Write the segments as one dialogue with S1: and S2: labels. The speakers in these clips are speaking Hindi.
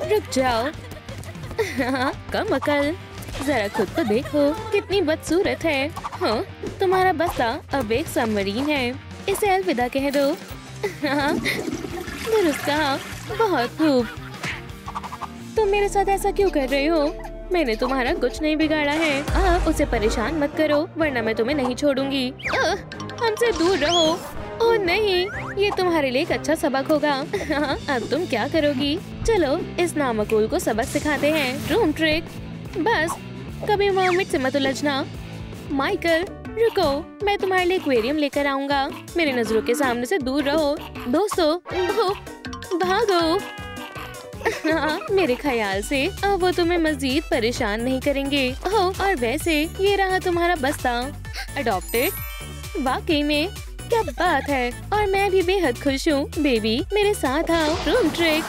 S1: रुक जाओ। हाँ, कम अकल, जरा खुद तो देखो कितनी बदसूरत है। हाँ, तुम्हारा बस्ता अब एक सबमरीन है, इसे अलविदा कह दो। हाँ, दुरुस्त कहा, बहुत खूब। तुम मेरे साथ ऐसा क्यों कर रहे हो? मैंने तुम्हारा कुछ नहीं बिगाड़ा है। आप उसे परेशान मत करो वरना मैं तुम्हें नहीं छोड़ूंगी। हमसे दूर रहो। ओह नहीं, ये तुम्हारे लिए एक अच्छा सबक होगा। हाँ, अब तुम क्या करोगी? चलो इस नामकूल को सबक सिखाते हैं। Room trick. बस कभी मर्मेड से मत उलझना। माइकल रुको, मैं तुम्हारे लिए एक्वेरियम लेकर आऊंगा। मेरी नजरों के सामने से दूर रहो। दोस्तों भागो। हाँ, मेरे ख्याल से अब वो तुम्हें मजीद परेशान नहीं करेंगे। ओह, और वैसे ये रहा तुम्हारा बस्ता। अडॉप्टेड। वाकई में क्या बात है, और मैं भी बेहद खुश हूँ। बेबी मेरे साथ आओ। Room trick.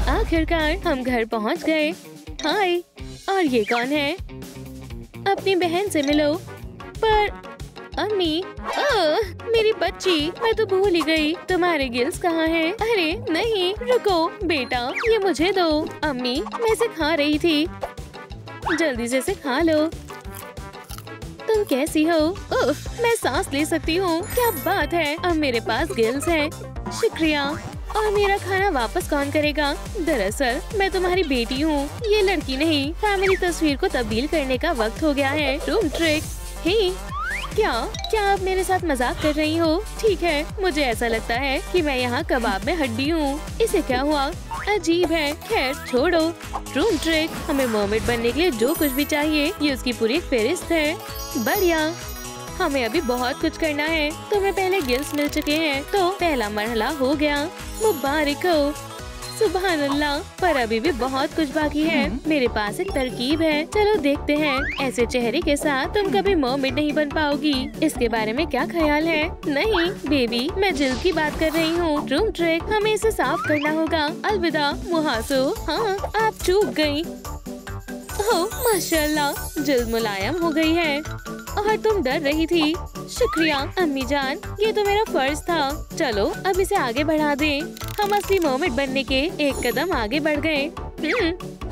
S1: आखिरकार हम घर पहुँच गए। हाय, और ये कौन है? अपनी बहन से मिलो। पर अम्मी, मेरी बच्ची, मैं तो भूल ही गई। तुम्हारे गिल्स कहाँ हैं? अरे नहीं, रुको बेटा, ये मुझे दो। अम्मी, मैं इसे खा रही थी। जल्दी से इसे खा लो। तुम कैसी हो? उफ, मैं सांस ले सकती हूँ। क्या बात है, अब मेरे पास गिल्स हैं। शुक्रिया। और मेरा खाना वापस कौन करेगा? दरअसल मैं तुम्हारी बेटी हूँ, ये लड़की नहीं। फैमिली तस्वीर को तब्दील करने का वक्त हो गया है। Room trick. हे, क्या आप मेरे साथ मजाक कर रही हो? ठीक है, मुझे ऐसा लगता है कि मैं यहाँ कबाब में हड्डी हूँ। इसे क्या हुआ? अजीब है। खैर छोड़ो। Room trick. हमें मर्मेड बनने के लिए जो कुछ भी चाहिए, ये उसकी पूरी फेरिस्त है। बढ़िया, हमें अभी बहुत कुछ करना है। तुम्हें पहले गिल्स मिल चुके हैं, तो पहला मरहला हो गया। मुबारक हो। सुभान अल्लाह, पर अभी भी बहुत कुछ बाकी है। मेरे पास एक तरकीब है, चलो देखते हैं। ऐसे चेहरे के साथ तुम कभी मर्मेड नहीं बन पाओगी। इसके बारे में क्या ख्याल है? नहीं बेबी, मैं जिल्द की बात कर रही हूँ। Room trick. हमें इसे साफ करना होगा। अलविदा मुहासो। हाँ, आप चूक गयी। ओह माशाल्लाह, जिल्द मुलायम हो गई है। और तुम डर रही थी। शुक्रिया अम्मी जान, ये तो मेरा फर्ज था। चलो अब इसे आगे बढ़ा दें। हम असली मर्मेड बनने के एक कदम आगे बढ़ गए।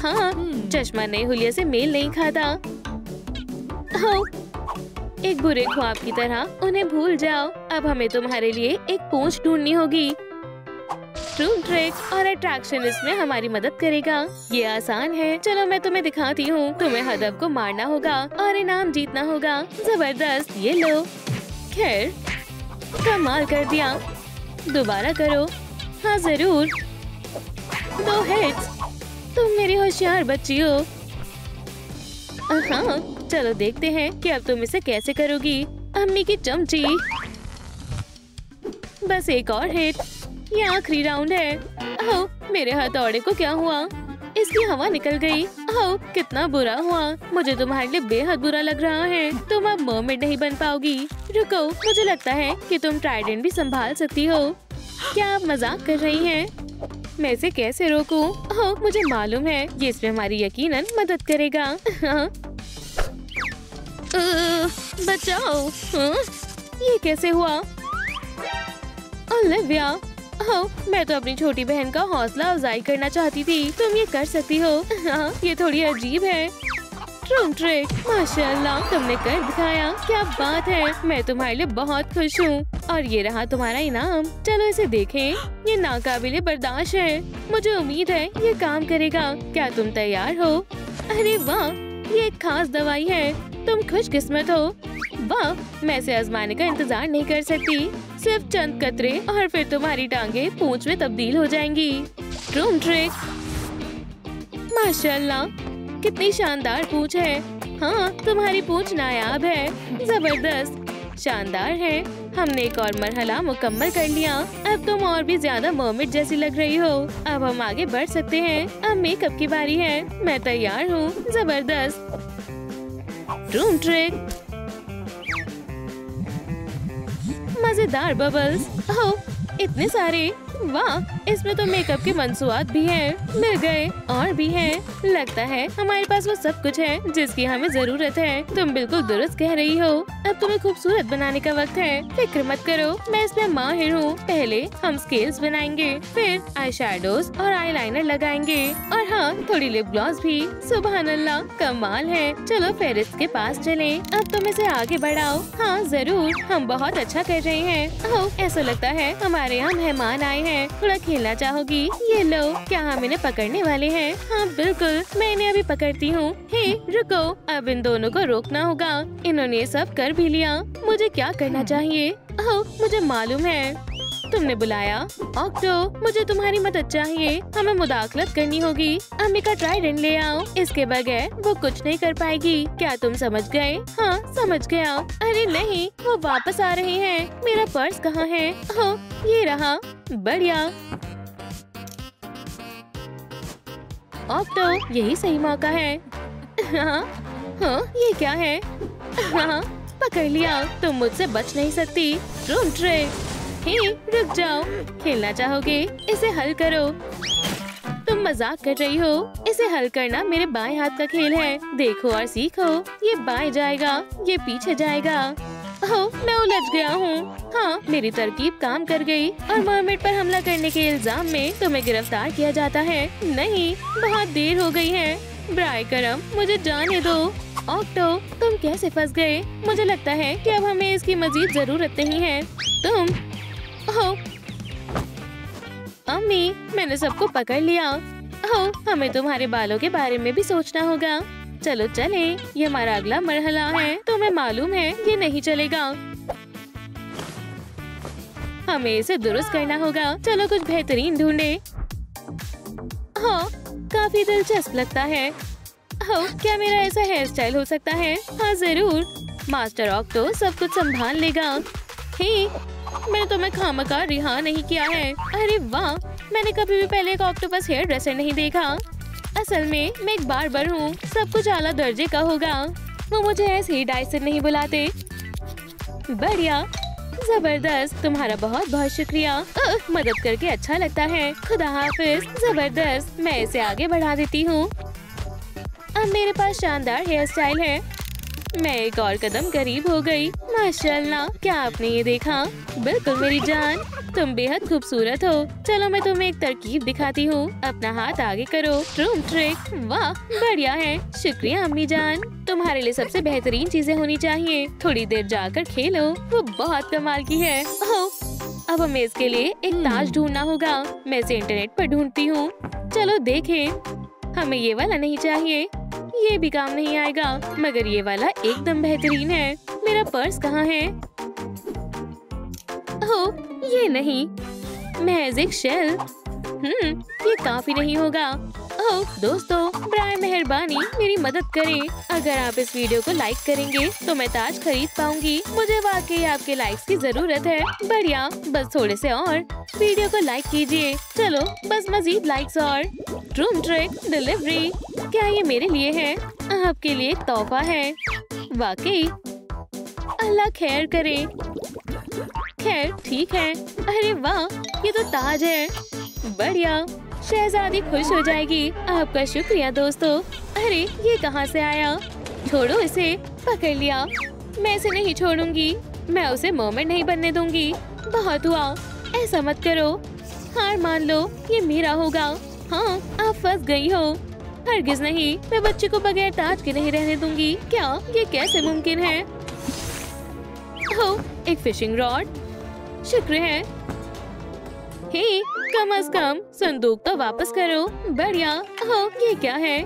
S1: हाँ, चश्मा नए हुलिया से मेल नहीं खाता। एक बुरे ख्वाब की तरह उन्हें भूल जाओ। अब हमें तुम्हारे लिए एक पूंछ ढूंढनी होगी। रूम ट्रिक और अट्रैक्शन इसमें हमारी मदद करेगा। ये आसान है, चलो मैं तुम्हें दिखाती हूँ। तुम्हें हदफ को मारना होगा और इनाम जीतना होगा। जबरदस्त, ये लो। खैर, कमाल कर दिया। दोबारा करो। हाँ जरूर। 2 हिट्स। तुम मेरी होशियार बच्ची हो। हाँ, चलो देखते हैं कि अब तुम इसे कैसे करोगी। अम्मी की चमची। बस एक और हिट। ये आखिरी राउंड है। ओह, मेरे हथौड़े को क्या हुआ? इसकी हवा निकल गई। ओह, कितना बुरा हुआ। मुझे तुम्हारे लिए बेहद बुरा लग रहा है। तुम अब मर्मेड नहीं बन पाओगी। रुको, मुझे लगता है कि तुम ट्राइडेंट भी संभाल सकती हो। क्या आप मजाक कर रही हैं? मैं इसे कैसे रोकूं? ओह, मुझे मालूम है, ये इसमें हमारी यकीनन मदद करेगा। बचाओ। ये कैसे हुआ? ओलिविया, ओह, मैं तो अपनी छोटी बहन का हौसला अफजाई करना चाहती थी। तुम ये कर सकती हो। हाँ, ये थोड़ी अजीब है। Room trick. माशाल्लाह, तुमने कर दिखाया। क्या बात है, मैं तुम्हारे लिए बहुत खुश हूँ। और ये रहा तुम्हारा इनाम। चलो इसे देखें। ये नाकाबिले बर्दाश्त है। मुझे उम्मीद है ये काम करेगा। क्या तुम तैयार हो? अरे वाह, ये एक खास दवाई है। तुम खुशकिस्मत हो। वाह, मैं इसे आजमाने का इंतजार नहीं कर सकती। सिर्फ चंद कतरे और फिर तुम्हारी टांगे पूंछ में तब्दील हो जाएंगी। Room trick. माशाल्लाह, कितनी शानदार पूंछ है। हाँ, तुम्हारी पूंछ नायाब है। जबरदस्त, शानदार है। हमने एक और मरहला मुकम्मल कर लिया। अब तुम और भी ज्यादा मर्मेड जैसी लग रही हो। अब हम आगे बढ़ सकते हैं। अब मेकअप की बारी है। मैं तैयार हूँ। जबरदस्त। Room trick. मजेदार बबल्स। ओह, इतने सारे। वाह, इसमें तो मेकअप के मंसूआत भी हैं। मिल गए और भी हैं। लगता है हमारे पास वो सब कुछ है जिसकी हमें जरूरत है। तुम बिल्कुल दुरुस्त कह रही हो। अब तुम्हें खूबसूरत बनाने का वक्त है। फिक्र मत करो, मैं इसमें माहिर हूँ। पहले हम स्केल्स बनाएंगे, फिर आई शैडोज और आईलाइनर लगाएंगे, और हाँ, थोड़ी लिप ग्लॉस भी। सुभान अल्लाह, कमाल है। चलो फेरिस्त के पास चलें। अब तुम इसे आगे बढ़ाओ। हाँ जरूर, हम बहुत अच्छा कर रहे हैं। ओह, ऐसा लगता है हमारे यहाँ मेहमान आए हैं। थोड़ा खेलना चाहोगी? ये लो। क्या हम इन्हें पकड़ने वाले हैं? हाँ बिल्कुल, मैं इन्हें अभी पकड़ती हूँ। हे रुको, अब इन दोनों को रोकना होगा। इन्होंने ये सब कर भी लिया। मुझे क्या करना चाहिए? ओह, मुझे मालूम है। तुमने बुलाया? ऑक्टो, मुझे तुम्हारी मदद चाहिए। हमें मुदाखलत करनी होगी। अम्मी का ट्राइडेंट ले आओ। इसके बगैर वो कुछ नहीं कर पाएगी। क्या तुम समझ गए? हाँ समझ गया। अरे नहीं, वो वापस आ रहे हैं। मेरा पर्स कहाँ है? ओह, ये रहा। बढ़िया। ऑक्टो, यही सही मौका है। हाँ हाँ, ये क्या है? हाँ, पकड़ लिया। तुम मुझसे बच नहीं सकती। Room trick. हे, रुक जाओ। खेलना चाहोगे? इसे हल करो। तुम मजाक कर रही हो। इसे हल करना मेरे बाएं हाथ का खेल है। देखो और सीखो। ये बाएं जाएगा, ये पीछे जाएगा। ओह, मैं उलझ गया हूँ। हाँ, मेरी तरकीब काम कर गई और मरमेड पर हमला करने के इल्जाम में तुम्हें गिरफ्तार किया जाता है। नहीं, बहुत देर हो गई है। ब्राय करम, मुझे जाने दो। ऑक्टो, तुम कैसे फंस गए? मुझे लगता है कि अब हमें इसकी मजीद जरूरत नहीं है। तुम ओह, अम्मी, मैंने सबको पकड़ लिया। ओह, हमें तुम्हारे बालों के बारे में भी सोचना होगा। चलो चले, ये हमारा अगला मरहला है। तुम्हें मालूम है ये नहीं चलेगा। हमें इसे दुरुस्त करना होगा। चलो कुछ बेहतरीन ढूंढे। हाँ, काफी दिलचस्प लगता है। ओह, क्या मेरा ऐसा हेयर स्टाइल हो सकता है? हाँ जरूर। मास्टर ऑक्टो सब कुछ संभाल लेगा। हे, मैंने तुम्हें खामखा रिहा नहीं किया है। अरे वाह, मैंने कभी भी पहले एक ऑक्टोपस हेयर ड्रेसर नहीं देखा। असल में मैं एक बार्बर हूँ। सब कुछ आला दर्जे का होगा। वो मुझे ऐसे ही डाइसर नहीं बुलाते। बढ़िया, जबरदस्त। तुम्हारा बहुत बहुत शुक्रिया। मदद करके अच्छा लगता है। खुदा हाफिज। जबरदस्त, मैं इसे आगे बढ़ा देती हूँ। अब मेरे पास शानदार हेयर स्टाइल है। मैं एक और कदम करीब हो गई। माशाल्लाह, क्या आपने ये देखा? बिल्कुल मेरी जान, तुम बेहद खूबसूरत हो। चलो मैं तुम्हें एक तरकीब दिखाती हूँ। अपना हाथ आगे करो। Room trick. वाह, बढ़िया है। शुक्रिया अम्मी जान। तुम्हारे लिए सबसे बेहतरीन चीजें होनी चाहिए। थोड़ी देर जाकर खेलो, वो बहुत कमाल की है। ओह, अब हमें इसके लिए एक ताज ढूंढना होगा। मैं इसे इंटरनेट पर ढूंढती हूँ। चलो देखें। हमें ये वाला नहीं चाहिए, ये भी काम नहीं आएगा, मगर ये वाला एकदम बेहतरीन है। मेरा पर्स कहाँ है? ओह, ये नहीं, महज एक शेल। ये काफी नहीं होगा। ओह दोस्तों, बराए मेहरबानी मेरी मदद करें। अगर आप इस वीडियो को लाइक करेंगे तो मैं ताज खरीद पाऊंगी। मुझे वाकई आपके लाइक्स की जरूरत है। बढ़िया, बस थोड़े से और। वीडियो को लाइक कीजिए। चलो बस मजीद लाइक्स और। Room trick delivery. क्या ये मेरे लिए है? आपके लिए एक तोहफा है। वाकई, अल्लाह खैर करे। खैर ठीक है। अरे वाह, ये तो ताज है। बढ़िया, शहजादी खुश हो जाएगी। आपका शुक्रिया दोस्तों। अरे ये कहाँ से आया? छोड़ो इसे। पकड़ लिया। मैं इसे नहीं छोड़ूंगी। मैं उसे मर्मेड नहीं बनने दूंगी। बहुत हुआ, ऐसा मत करो। हार मान लो, ये मेरा होगा। हाँ, आप फंस गई हो। हरगिज नहीं, मैं बच्चे को बगैर ताज के नहीं रहने दूंगी। क्या ये कैसे मुमकिन है? ओह, एक फिशिंग रॉड। शुक्र है। हे, कम अज कम संदूक तो वापस करो। बढ़िया। ओह, ये क्या है?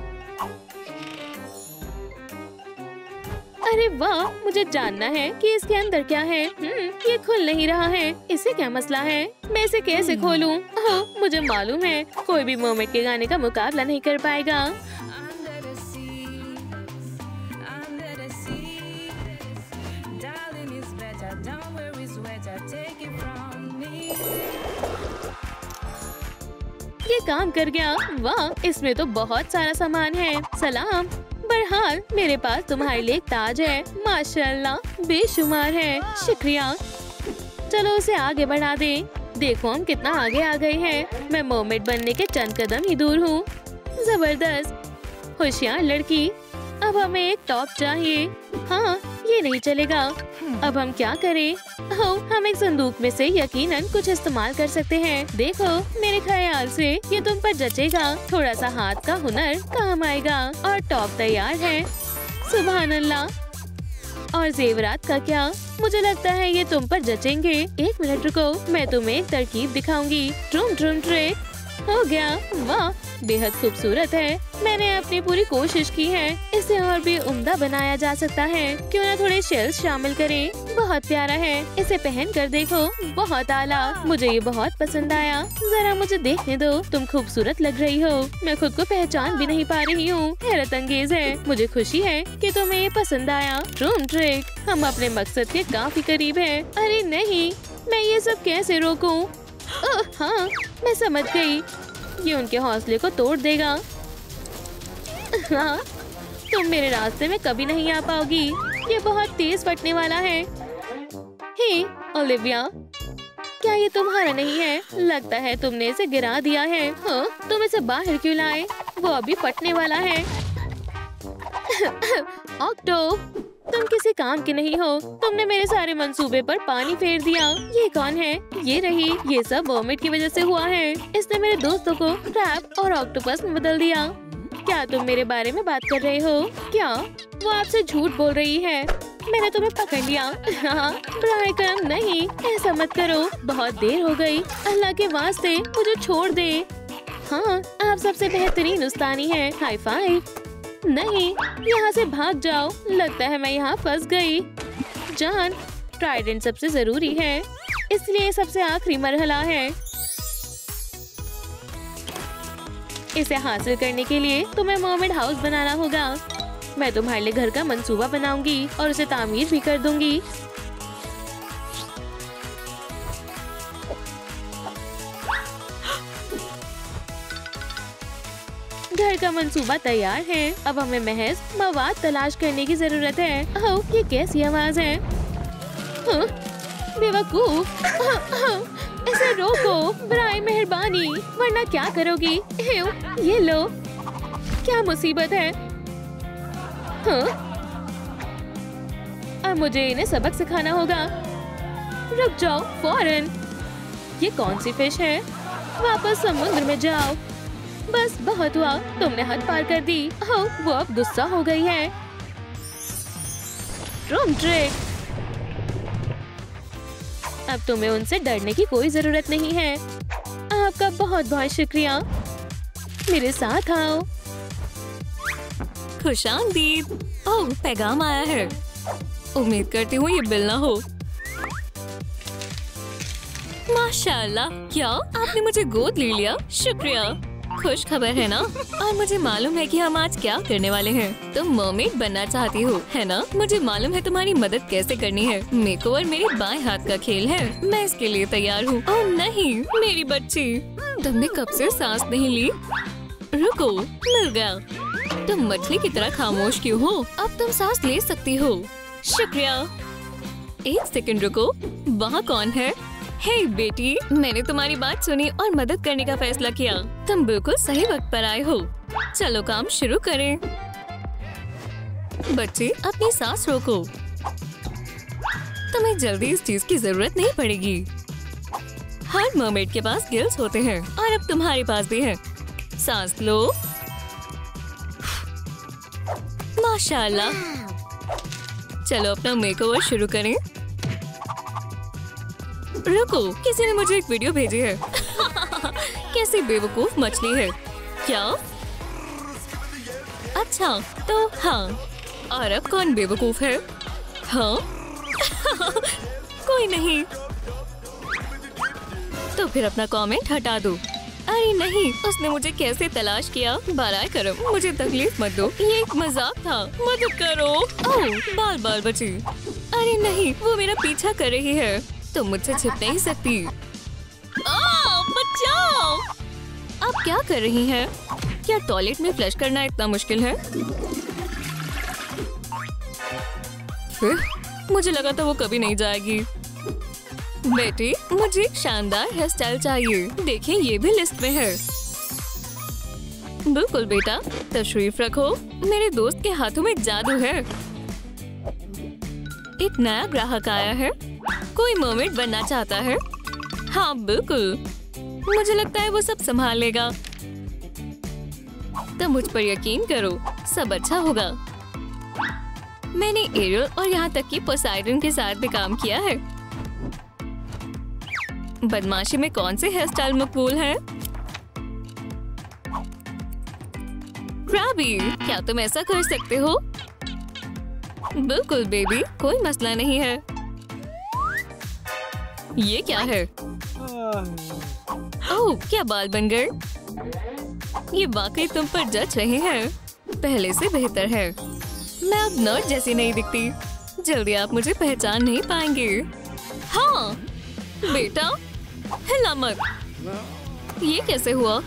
S1: अरे वाह, मुझे जानना है कि इसके अंदर क्या है। ये खुल नहीं रहा है। इसे क्या मसला है? मैं इसे कैसे खोलूं? ओह, मुझे मालूम है कोई भी मर्मेड के गाने का मुकाबला नहीं कर पाएगा। ये काम कर गया। वाह, इसमें तो बहुत सारा सामान है। सलाम। बहरहाल, मेरे पास तुम्हारे लिए एक ताज है। माशाल्लाह, बेशुमार है। शुक्रिया। चलो उसे आगे बढ़ा दे। देखो हम कितना आगे आ गए हैं। मैं मरमेड बनने के चंद कदम ही दूर हूँ। जबरदस्त, होशियार लड़की। अब हमें एक टॉप चाहिए। हाँ, ये नहीं चलेगा। अब हम क्या करें? हम एक संदूक में से यकीनन कुछ इस्तेमाल कर सकते हैं। देखो, मेरे ख्याल से ये तुम पर जचेगा। थोड़ा सा हाथ का हुनर काम आएगा और टॉप तैयार है। सुभान अल्लाह। और जेवरात का क्या? मुझे लगता है ये तुम पर जचेंगे। एक मिनट रुको, मैं तुम्हें एक तरकीब दिखाऊंगी। ट्रूम ट्रूम ट्रिक हो गया। वाह, बेहद खूबसूरत है। मैंने अपनी पूरी कोशिश की है। इसे और भी उम्दा बनाया जा सकता है। क्यों ना थोड़े शेल्स शामिल करें। बहुत प्यारा है। इसे पहन कर देखो, बहुत आला। मुझे ये बहुत पसंद आया। जरा मुझे देखने दो। तुम खूबसूरत लग रही हो। मैं खुद को पहचान भी नहीं पा रही हूँ। हैरत अंगेज है। मुझे खुशी है कि तुम्हें ये पसंद आया। ट्रूम ट्रिक, हम अपने मकसद के काफी करीब हैं। अरे नहीं, मैं ये सब कैसे रोकूं? हाँ, मैं समझ गई। ये उनके हौसले को तोड़ देगा। हाँ, तुम मेरे रास्ते में कभी नहीं आ पाओगी। ये बहुत तेज फटने वाला है। हे ओलिविया, क्या ये तुम्हारा नहीं है? लगता है तुमने इसे गिरा दिया है। हाँ, तुम इसे बाहर क्यों लाए? वो अभी फटने वाला है। ऑक्टो, तुम किसी काम की नहीं हो। तुमने मेरे सारे मंसूबे पर पानी फेर दिया। ये कौन है? ये रही। ये सब मरमेड की वजह से हुआ है। इसने मेरे दोस्तों को क्रैब और ऑक्टोपस में बदल दिया। क्या तुम मेरे बारे में बात कर रहे हो? क्या वो आपसे झूठ बोल रही है? मैंने तुम्हें पकड़ लिया। हाँ, बराए करम नहीं, ऐसा मत करो। बहुत देर हो गई। अल्लाह के वास्ते मुझे छोड़ दे। हाँ, आप सबसे बेहतरीन उस्तानी है। High five. नहीं, यहाँ से भाग जाओ। लगता है मैं यहाँ फंस गई। जान, ट्राइडेंट सबसे जरूरी है, इसलिए सबसे आखिरी मरहला है। इसे हासिल करने के लिए तुम्हें मरमेड हाउस बनाना होगा। मैं तुम्हारे लिए घर का मंसूबा बनाऊंगी और उसे तामीर भी कर दूंगी। घर का मंसूबा तैयार है। अब हमें महज मवाद तलाश करने की जरूरत है। ओह, ये कैसी आवाज है? बेवकूफ, इसे रोको बराए मेहरबानी, वरना क्या करोगी? ये लो। क्या मुसीबत है? अब मुझे इन्हें सबक सिखाना होगा। रुक जाओ फौरन। ये कौन सी फिश है? वापस समुद्र में जाओ। बस बहुत हुआ, तुमने हद पार कर दी। ओह, वो अब गुस्सा हो गई है। ट्रूम ट्रिक, अब तुम्हें उनसे डरने की कोई जरूरत नहीं है। आपका बहुत बहुत शुक्रिया। मेरे साथ आओ।
S2: खुशामदीद। ओह, पैगाम आया है। उम्मीद करती हूँ ये बिल ना हो। माशाल्लाह, क्या आपने मुझे गोद ले लिया? शुक्रिया। खुश खबर है ना? और मुझे मालूम है कि हम आज क्या करने वाले हैं। तुम मरमेड बनना चाहती हो, है ना? मुझे मालूम है तुम्हारी मदद कैसे करनी है। मेकओवर मेरे बाएं हाथ का खेल है। मैं इसके लिए तैयार हूँ। ओह नहीं, मेरी बच्ची, तुमने कब से सांस नहीं ली? रुको, मिल गया। तुम मछली की तरह खामोश क्यों हो? अब तुम सांस ले सकती हो। शुक्रिया। एक सेकंड रुको, वहाँ कौन है? हे बेटी, मैंने तुम्हारी बात सुनी और मदद करने का फैसला किया। तुम बिल्कुल सही वक्त पर आए हो। चलो काम शुरू करें। बच्चे, अपनी सांस रोको। तुम्हें जल्दी इस चीज की जरूरत नहीं पड़ेगी। हर मरमेड के पास गिल्स होते हैं और अब तुम्हारे पास भी है। सांस लो। माशाल्लाह। चलो अपना मेकओवर शुरू करें। रुको, किसी ने मुझे एक वीडियो भेजी है। कैसी बेवकूफ मछली है। क्या? अच्छा, तो हाँ। और अब कौन बेवकूफ है? हाँ? कोई नहीं। तो फिर अपना कमेंट हटा दो। अरे नहीं, उसने मुझे कैसे तलाश किया? बराए करम, मुझे तकलीफ मत दो। ये एक मजाक था। मदद करो। ओह, बाल बाल बची। अरे नहीं, वो मेरा पीछा कर रही है। तुम मुझसे छिप नहीं सकती। बचाओ! अब क्या कर रही हैं? क्या टॉयलेट में फ्लश करना इतना मुश्किल है? फिर मुझे लगा था वो कभी नहीं जाएगी। बेटी, मुझे एक शानदार हेयर स्टाइल चाहिए। देखें, ये भी लिस्ट में है। बिल्कुल बेटा, तशरीफ रखो। मेरे दोस्त के हाथों में जादू है। एक नया ग्राहक आया है। कोई मर्मेड बनना चाहता है? हाँ बिल्कुल, मुझे लगता है वो सब संभाल लेगा। तो मुझ पर यकीन करो, सब अच्छा होगा। मैंने एरियल और यहाँ तक कि पोसाइडन के साथ भी काम किया है। बदमाशी में कौन से हेयर स्टाइल मकबूल है? क्रैबी, क्या तुम ऐसा कर सकते हो? बिल्कुल बेबी, कोई मसला नहीं है। ये क्या है? ओह, क्या बाल बन गए। ये वाकई तुम पर जच रहे हैं। पहले से बेहतर है। मैं अब नर्ड जैसी नहीं दिखती। जल्दी आप मुझे पहचान नहीं पाएंगे। हाँ बेटा, हिला मत। ये कैसे हुआ?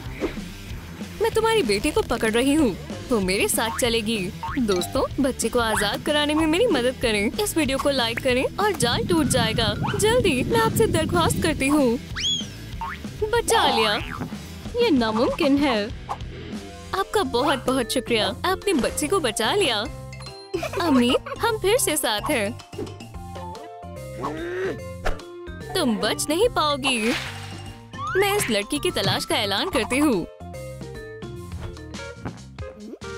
S2: मैं तुम्हारी बेटी को पकड़ रही हूँ, वो मेरे साथ चलेगी। दोस्तों, बच्चे को आजाद कराने में मेरी मदद करें। इस वीडियो को लाइक करें और जाल टूट जाएगा। जल्दी, मैं आपसे दरख्वास्त करती हूँ। बचा लिया। ये नामुमकिन है। आपका बहुत बहुत शुक्रिया, आपने बच्चे को बचा लिया। अम्मी, हम फिर से साथ हैं। तुम बच नहीं पाओगी। मैं इस लड़की की तलाश का ऐलान करती हूँ।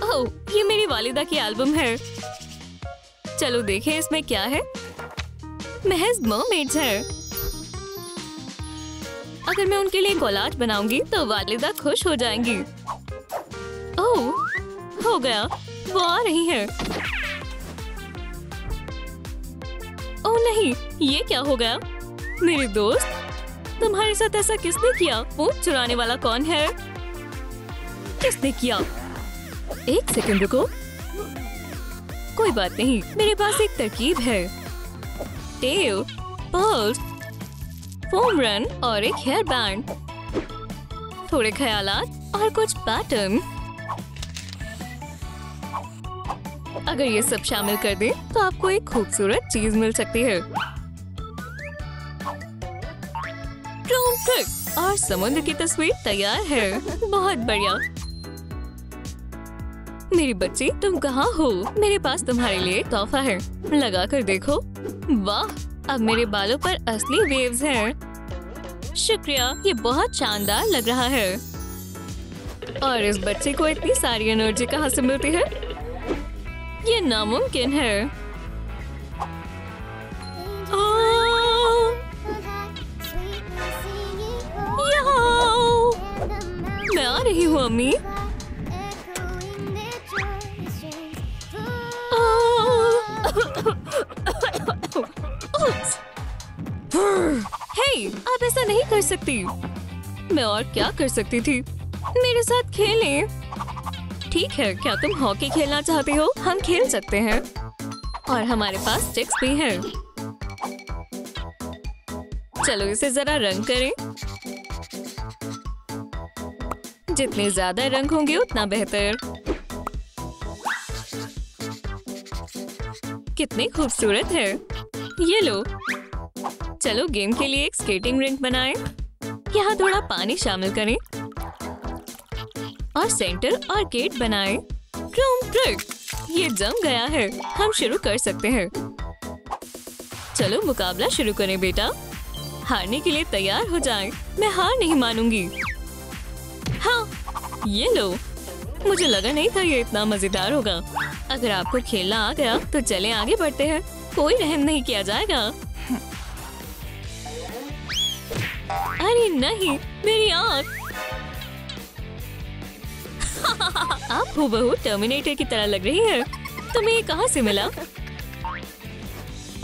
S2: ओह, ये मेरी वालिदा की एल्बम है। चलो देखें इसमें क्या है। महज मरमेड्स है। अगर मैं उनके लिए कोलाज बनाऊंगी तो वालिदा खुश हो जाएंगी। ओह, हो गया, वो आ रही है। ओह नहीं, ये क्या हो गया? मेरे दोस्त, तुम्हारे साथ ऐसा किसने किया? ऊँट चुराने वाला कौन है? किसने किया? एक सेकंड रुको। कोई बात नहीं, मेरे पास एक तरकीब है। टेल, पर्ल्स, फोम रन और एक हेयर बैंड, थोड़े ख्यालात और कुछ पैटर्न। अगर ये सब शामिल कर दें तो आपको एक खूबसूरत चीज मिल सकती है। ड्रोन ट्रिक और समुद्र की तस्वीर तैयार है। बहुत बढ़िया। मेरी बच्ची, तुम कहाँ हो? मेरे पास तुम्हारे लिए तोहफा है, लगा कर देखो। वाह, अब मेरे बालों पर असली वेव्स हैं। शुक्रिया, ये बहुत शानदार लग रहा है। और इस बच्चे को इतनी सारी एनर्जी कहाँ से मिलती है? ये नामुमकिन है। मैं आ रही हूँ अम्मी। हे, आप ऐसा नहीं कर सकती। मैं और क्या कर सकती थी? मेरे साथ खेलें। ठीक है, क्या तुम हॉकी खेलना चाहते हो? हम खेल सकते हैं। और हमारे पास स्टिक्स भी हैं। चलो इसे जरा रंग करें। जितने ज्यादा रंग होंगे उतना बेहतर। कितनी खूबसूरत है। ये लो। चलो गेम के लिए एक स्केटिंग रिंक बनाएं। यहाँ थोड़ा पानी शामिल करें और सेंटर और गेट बनाएं। ड्रोन ट्रिक, ये जम गया है। हम शुरू कर सकते हैं। चलो मुकाबला शुरू करें बेटा। हारने के लिए तैयार हो जाएं। मैं हार नहीं मानूंगी। हाँ, ये लो। मुझे लगा नहीं था ये इतना मजेदार होगा। अगर आपको खेलना आ गया तो चलें आगे बढ़ते हैं। कोई रहम नहीं किया जाएगा। अरे नहीं, मेरी आँख। आप हूबहू टर्मिनेटर की तरह लग रही है। तुम्हें ये कहाँ से मिला?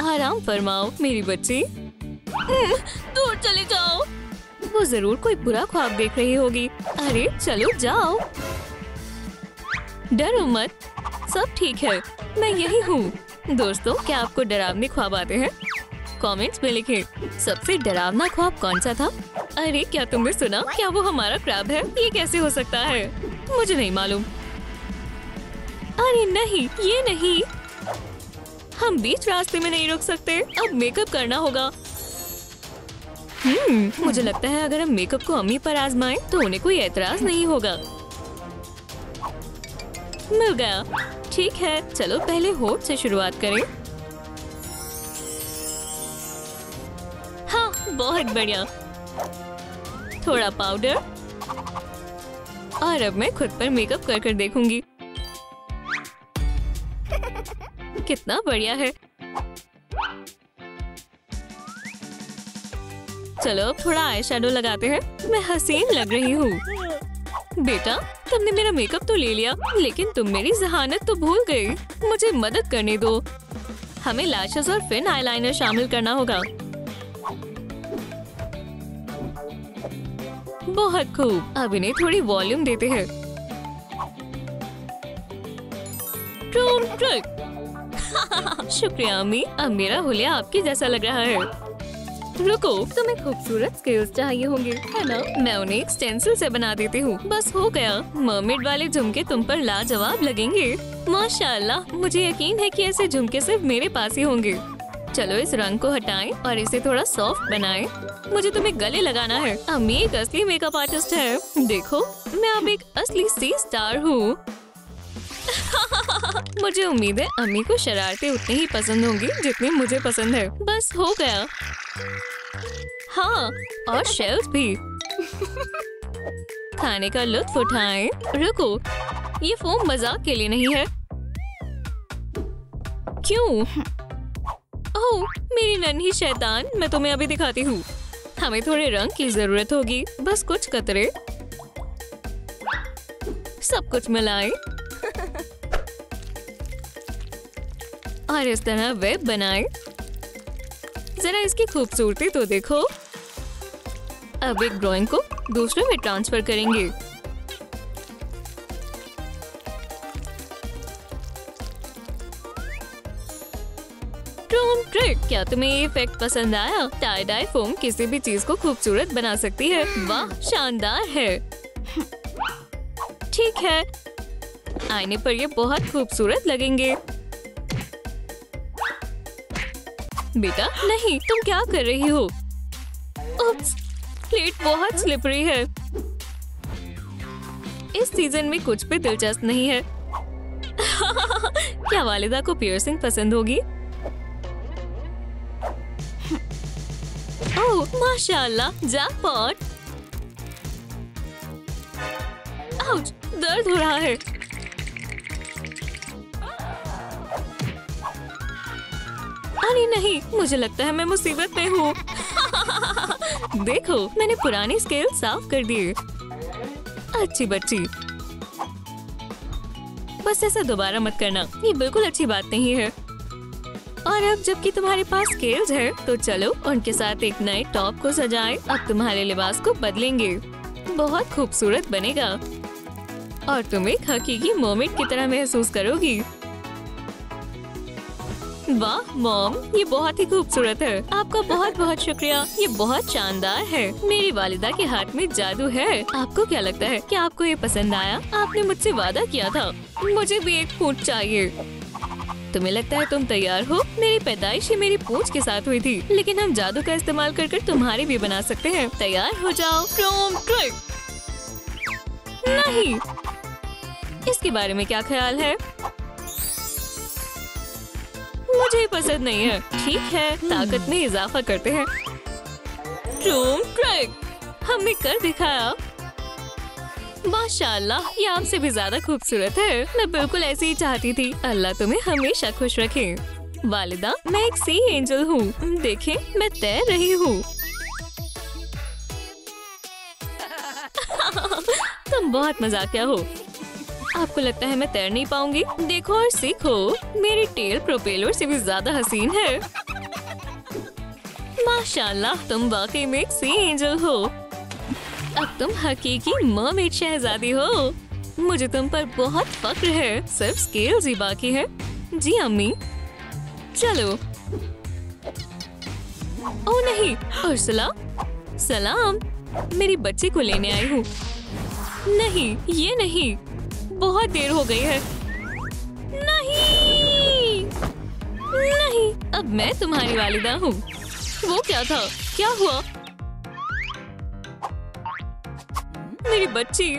S2: आराम फरमाओ मेरी बच्ची। दूर चले जाओ। वो जरूर कोई बुरा ख्वाब देख रही होगी। अरे चलो जाओ। डरो मत, सब ठीक है। मैं यही हूँ। दोस्तों, क्या आपको डरावने ख्वाब आते हैं? कमेंट्स में लिखें। सबसे डरावना ख्वाब कौन सा था? अरे क्या तुमने सुना? क्या वो हमारा क्रैब है? ये कैसे हो सकता है? मुझे नहीं मालूम। अरे नहीं, ये नहीं। हम बीच रास्ते में नहीं रुक सकते। अब मेकअप करना होगा। मुझे लगता है अगर हम मेकअप को अम्मी पर आजमाएं तो उन्हें कोई एतराज नहीं होगा। मिल गया। ठीक है, चलो पहले होठ से शुरुआत करें। हाँ, बहुत बढ़िया। थोड़ा पाउडर और अब मैं खुद पर मेकअप कर कर देखूंगी कितना बढ़िया है। चलो अब थोड़ा आई शैडो लगाते हैं। मैं हसीन लग रही हूँ। बेटा, तुमने मेरा मेकअप तो ले लिया, लेकिन तुम मेरी जहानत तो भूल गई। मुझे मदद करने दो। हमें लैशेस और फिन आईलाइनर शामिल करना होगा। बहुत खूब। अब इन्हें थोड़ी वॉल्यूम देते हैं। शुक्रिया अम्मी, अब मेरा हुलिया आपकी जैसा लग रहा है। रुको, तुम्हें खूबसूरत स्केल्स चाहिए होंगे, है ना? मैं उन्हें एक स्टेंसिल से बना देती हूँ। बस हो गया। मर्मेड वाले झुमके तुम पर लाजवाब लगेंगे। माशाल्लाह, मुझे यकीन है कि ऐसे झुमके सिर्फ मेरे पास ही होंगे। चलो इस रंग को हटाएं और इसे थोड़ा सॉफ्ट बनाएं। मुझे तुम्हें गले लगाना है। अम्मी एक असली मेकअप आर्टिस्ट है। देखो, मैं अब एक असली सी स्टार हूँ। मुझे उम्मीद है अम्मी को शरारतें उतनी ही पसंद होंगी जितनी मुझे पसंद है। बस हो गया। हाँ, और शेल्स भी। खाने का लुत्फ उठाएं। रुको, ये फोम मजाक के लिए नहीं है। क्यों? ओह, मेरी नन्ही शैतान, मैं तुम्हें अभी दिखाती हूँ। हमें थोड़े रंग की जरूरत होगी। बस कुछ कतरे। सब कुछ मिलाएं और इस तरह वेब बनाएं। जरा इसकी खूबसूरती तो देखो। अब एक ड्राइंग को दूसरे में ट्रांसफर करेंगे। ट्रिक, क्या तुम्हें ये इफेक्ट पसंद आया? टाई डाई फोम किसी भी चीज को खूबसूरत बना सकती है। वाह, शानदार है। ठीक है, आईने पर ये बहुत खूबसूरत लगेंगे। बेटा, नहीं, तुम क्या कर रही हो? उप्स, प्लेट बहुत स्लिपरी है। इस सीजन में कुछ भी दिलचस्प नहीं है। क्या वालिदा को पियर्सिंग पसंद होगी? ओह, माशाल्लाह, जैकपॉट। आउच, दर्द हो रहा है। अरे नहीं, मुझे लगता है मैं मुसीबत में हूँ। देखो, मैंने पुराने स्केल साफ कर दिए। अच्छी बच्ची। बस ऐसा दोबारा मत करना, ये बिल्कुल अच्छी बात नहीं है। और अब जबकि तुम्हारे पास स्केल्स है, तो चलो उनके साथ एक नए टॉप को सजाएं। अब तुम्हारे लिबास को बदलेंगे। बहुत खूबसूरत बनेगा और तुम एक हकीकी मर्मेड की तरह महसूस करोगी। वाह मॉम, ये बहुत ही खूबसूरत है। आपका बहुत बहुत शुक्रिया, ये बहुत शानदार है। मेरी वालिदा के हाथ में जादू है। आपको क्या लगता है कि आपको ये पसंद आया? आपने मुझसे वादा किया था। मुझे भी एक पूंछ चाहिए। तुम्हें लगता है तुम तैयार हो? मेरी पैदाइश ही मेरी पूंछ के साथ हुई थी, लेकिन हम जादू का इस्तेमाल कर तुम्हारी भी बना सकते हैं। तैयार हो जाओ। ट्रिक। नहीं, इसके बारे में क्या ख्याल है? मुझे पसंद नहीं है। ठीक है, ताकत में इजाफा करते हैं। ट्रिक, हमने कर दिखाया। माशाल्लाह, ये आपसे भी ज्यादा खूबसूरत है। मैं बिल्कुल ऐसी ही चाहती थी। अल्लाह तुम्हें हमेशा खुश रखे। वालिदा, मैं एक सी एंजल हूँ। देखें, मैं तैर रही हूँ। तुम बहुत मजाकिया हो। आपको लगता है मैं तैर नहीं पाऊंगी? देखो और सीखो। मेरी टेल प्रोपेलर से भी ज्यादा हसीन है। माशाल्लाह, तुम वाकई में एक सी एंजल हो। अब तुम हकीकी मर्मेड शहजादी हो। मुझे तुम पर बहुत फक्र है। सिर्फ स्केल्स ही बाकी है। जी अम्मी। चलो। ओह नहीं, उर्सुला, सलाम। मेरी बच्ची को लेने आई हूँ। नहीं, ये नहीं, बहुत देर हो गई है। नहीं, नहीं, अब मैं तुम्हारी वालिदा हूँ। वो क्या था? क्या हुआ? मेरी बच्ची,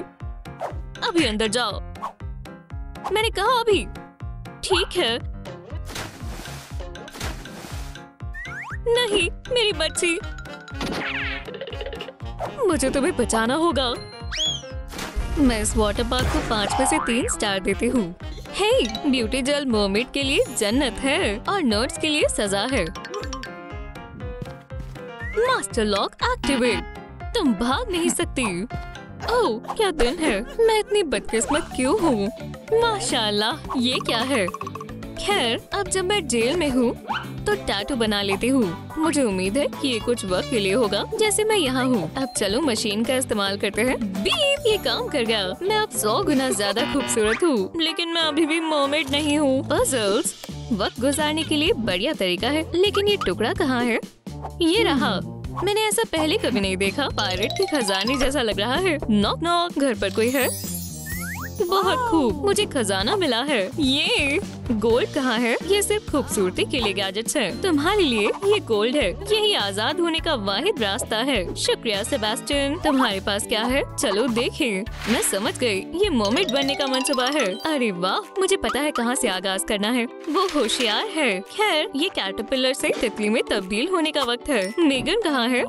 S2: अभी अंदर जाओ। मैंने कहा अभी। ठीक है। नहीं, मेरी बच्ची, मुझे तुम्हें बचाना होगा। मैं इस वाटर पार्क को 5 में से 3 स्टार देती हूँ। हे, ब्यूटी जेल मर्मेड के लिए जन्नत है और नर्ड्स के लिए सजा है। Master lock activate. तुम भाग नहीं सकती। ओह, क्या दिन है। मैं इतनी बदकिस्मत क्यों हूँ? माशाल्लाह, ये क्या है? खैर, अब जब मैं जेल में हूँ तो टैटू बना लेती हूँ। मुझे उम्मीद है कि ये कुछ वक्त के लिए होगा, जैसे मैं यहाँ हूँ। अब चलो मशीन का इस्तेमाल करते हैं। बीप, ये काम कर गया। मैं अब 100 गुना ज्यादा खूबसूरत हूँ, लेकिन मैं अभी भी मर्मेड नहीं हूँ। पजल्स वक्त गुजारने के लिए बढ़िया तरीका है, लेकिन ये टुकड़ा कहाँ है? ये रहा। मैंने ऐसा पहले कभी नहीं देखा। पायरेट के खजाने जैसा लग रहा है। नॉक नॉक, घर पर कोई है? बहुत खूब, मुझे खजाना मिला है। ये गोल्ड कहाँ है? ये सिर्फ खूबसूरती के लिए गैजेट्स हैं। तुम्हारे लिए ये गोल्ड है। यही आजाद होने का वाहिद रास्ता है। शुक्रिया सेबेस्टियन। तुम्हारे पास क्या है? चलो देखें। मैं समझ गई, ये मर्मेड बनने का मंसूबा है। अरे वाह, मुझे पता है कहाँ से आगाज करना है। वो होशियार है। खैर, ये कैटरपिलर से तितली में तब्दील होने का वक्त है। मेगन कहाँ है?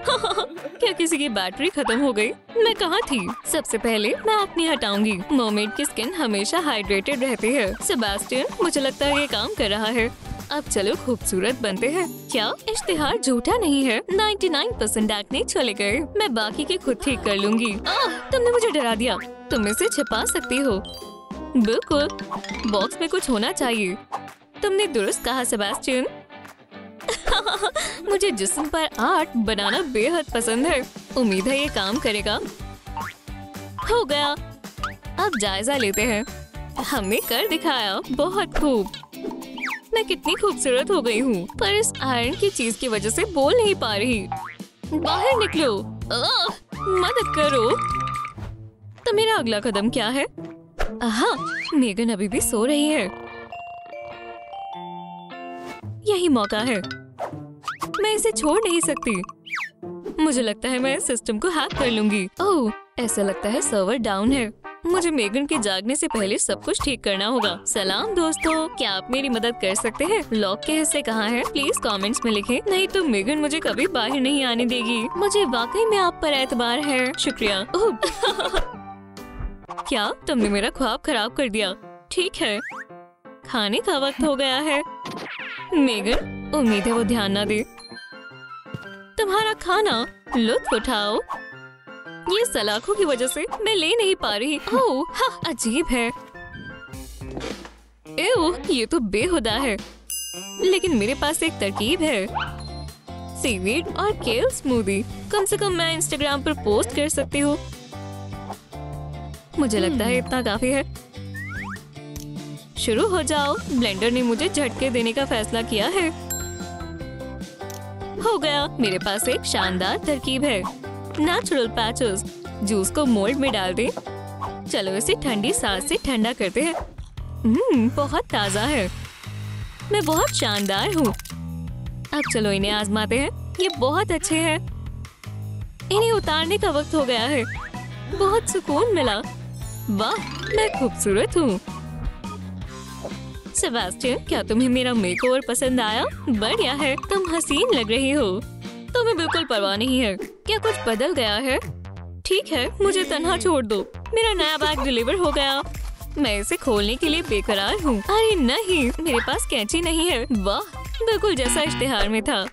S2: क्या किसी की बैटरी खत्म हो गई? मैं कहाँ थी? सबसे पहले मैं अपनी हटाऊंगी। मर्मेड की स्किन हमेशा हाइड्रेटेड रहती है। सेबेस्टियन, मुझे लगता है ये काम कर रहा है। अब चलो खूबसूरत बनते हैं। क्या इश्तिहार झूठा नहीं है? 99% एक्ने चले गए। मैं बाकी के खुद ठीक कर लूंगी। तुमने मुझे डरा दिया। तुम इसे छिपा सकती हो। बिल्कुल, बॉक्स में कुछ होना चाहिए। तुमने दुरुस्त कहा सेबेस्टियन। मुझे जिस्म पर आर्ट बनाना बेहद पसंद है। उम्मीद है ये काम करेगा। हो गया। अब जायजा लेते हैं। हमने कर दिखाया। बहुत खूब। मैं कितनी खूबसूरत हो गई हूँ, पर इस आयरन की चीज की वजह से बोल नहीं पा रही। बाहर निकलो। मदद करो। तो मेरा अगला कदम क्या है? हाँ, मेगन अभी भी सो रही है। यही मौका है। मैं इसे छोड़ नहीं सकती। मुझे लगता है मैं सिस्टम को हैक कर लूंगी। ओह, ऐसा लगता है सर्वर डाउन है। मुझे मेगन के जागने से पहले सब कुछ ठीक करना होगा। सलाम दोस्तों, क्या आप मेरी मदद कर सकते हैं? लॉक के हिस्से कहाँ हैं? प्लीज कमेंट्स में लिखें, नहीं तो मेगन मुझे कभी बाहर नहीं आने देगी। मुझे वाकई में आप पर एतबार है। शुक्रिया। क्या तुमने मेरा ख्वाब खराब कर दिया? ठीक है, खाने का वक्त हो गया है। मेगन, उम्मीद है वो ध्यान न दे। तुम्हारा खाना, लुत्फ उठाओ। ये सलाखों की वजह से मैं ले नहीं पा रही। ओह, हाँ, अजीब है। एव, ये तो बेहुदा है। लेकिन मेरे पास एक तरकीब है। सीवीड और केल स्मूदी। कम से कम मैं इंस्टाग्राम पर पोस्ट कर सकती हूँ। मुझे लगता है इतना काफी है। शुरू हो जाओ। ब्लेंडर ने मुझे झटके देने का फैसला किया है। हो गया। मेरे पास एक शानदार तरकीब है। Natural patches. जूस को मोल्ड में डाल दें। चलो इसे ठंडी सांस से ठंडा करते हैं। बहुत ताज़ा है। मैं बहुत शानदार हूँ। अब चलो इन्हें आजमाते हैं। ये बहुत अच्छे हैं। इन्हें उतारने का वक्त हो गया है। बहुत सुकून मिला। वाह, मैं खूबसूरत हूँ। सेबेस्टियन, क्या तुम्हें मेरा मेकओवर पसंद आया? बढ़िया है, तुम हसीन लग रही हो। तुम्हें बिल्कुल परवाह नहीं है। क्या कुछ बदल गया है? ठीक है, मुझे तन्हा छोड़ दो। मेरा नया बैग डिलीवर हो गया। मैं इसे खोलने के लिए बेकरार हूँ। अरे नहीं, मेरे पास कैंची नहीं है। वाह, बिल्कुल जैसा इश्तिहार में था।